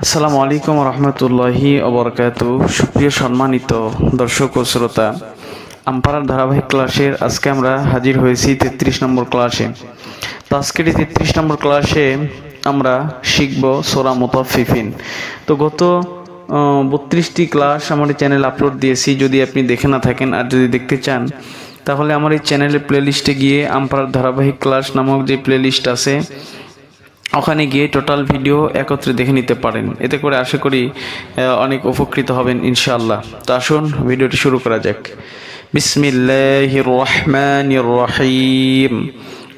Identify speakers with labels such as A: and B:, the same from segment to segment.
A: আসসালামু আলাইকুম রহমতুল্লাহি ওবরকাতু। সুপ্রিয় সম্মানিত দর্শক ও শ্রোতা, আমপারার ধারাবাহিক ক্লাসের আজকে আমরা হাজির হয়েছি 33 নম্বর ক্লাসে। তো আজকের এই 33 নম্বর ক্লাসে আমরা শিখব সূরা মুতাফফিফিন। তো গত 32টি ক্লাস আমার চ্যানেল আপলোড দিয়েছি। যদি আপনি দেখে না থাকেন আর যদি দেখতে চান তাহলে আমার এই চ্যানেলের প্লেলিস্টে গিয়ে আমপারার ধারাবাহিক ক্লাস নামক যে প্লেলিস্ট আছে ওখানে গিয়ে টোটাল ভিডিও একত্রে দেখে নিতে পারেন। এতে করে আশা করি অনেক উপকৃত হবেন ইনশাআল্লাহ। তো আসুন ভিডিওটি শুরু করা যাক। বিসমিল্লাহির রহমানির রহিম।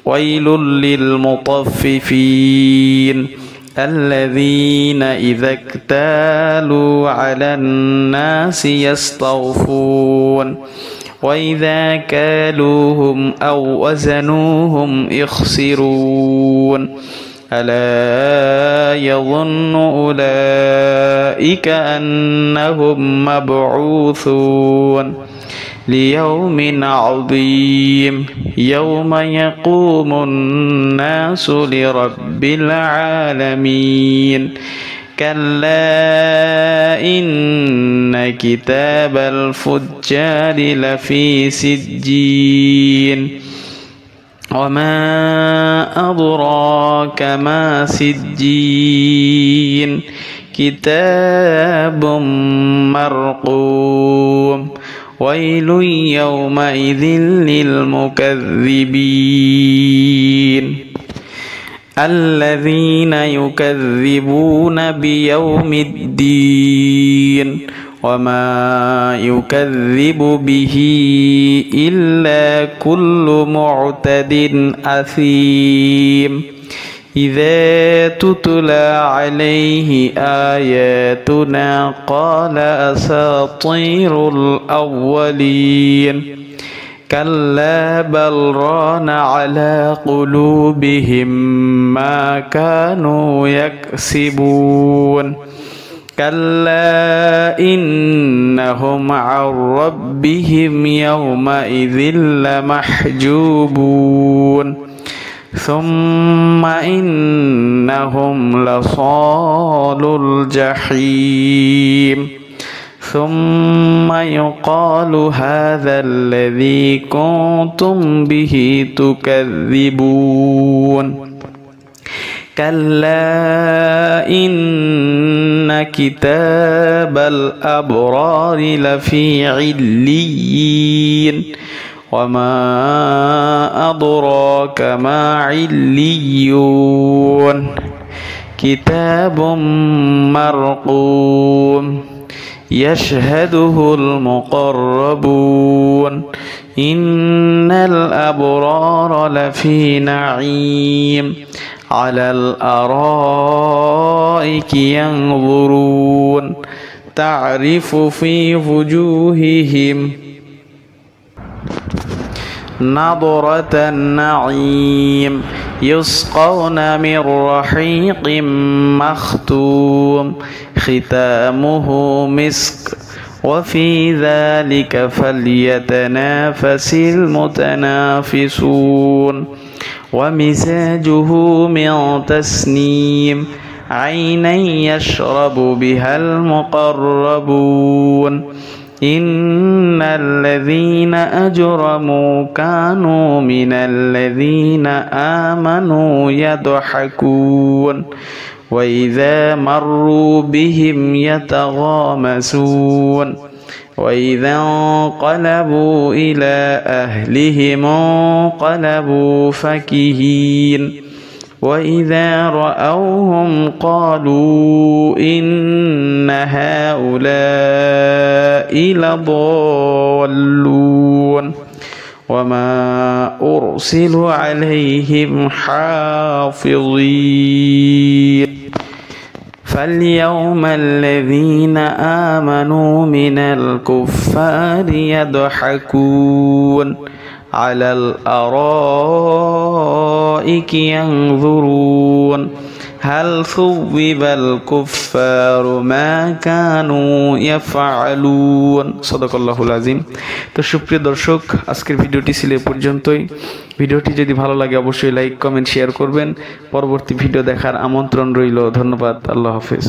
A: ওয়াইলুল লিল মুতাফফিফিন الذين إذا اكتالوا على الناس يستوفون وإذا كالوهم أو وزنوهم يخسرون ألا يظن أولئك أنهم مبعوثون ليوم عظيم يوم يقوم الناس لرب العالمين كلا إن كتاب الفجار لفي سجين وما أدراك ما سجين كتاب مرقوم ويل يومئذ للمكذبين الذين يكذبون بيوم الدين وما يكذب به إلا كل معتد أثيم إذا تتلى عليه آياتنا قال أساطير الأولين كلا بل ران على قلوبهم ما كانوا يكسبون كلا إنهم عن ربهم يومئذ لمحجوبون ثم إنهم لصال الجحيم ثم يقال هذا الذي كنتم به تكذبون كلا إن كتاب الأبرار لفي عليين وما أدراك ما عليون كتاب مرقوم يشهده المقربون إن الأبرار لفي نعيم على الأرائك ينظرون تعرف في وجوههم نضرة النعيم يسقون من رحيق مختوم ختامه مسك وفي ذلك فليتنافس المتنافسون ومزاجه من تسنيم عينا يشرب بها المقربون إن الذين أجرموا كانوا من الذين آمنوا يضحكون وإذا مروا بهم يتغامزون وإذا انقلبوا إلى أهلهم انقلبوا فكهين وإذا رأوهم قالوا إن هؤلاء لضالون وما أرسلوا عليهم حافظين فاليوم الذين آمنوا من الكفار يضحكون على الأرائك ينظرون هل ثوب الكفار ما كانوا يفعلون صدق الله العظيم। তো সুপ্রিয় দর্শক, আজকের ভিডিওটি ছিল এই পর্যন্তই। ভিডিওটি যদি ভালো লাগে অবশ্যই লাইক, কমেন্ট, শেয়ার করবেন। পরবর্তী ভিডিও দেখার আমন্ত্রণ রইল। ধন্যবাদ। আল্লাহ হাফেজ।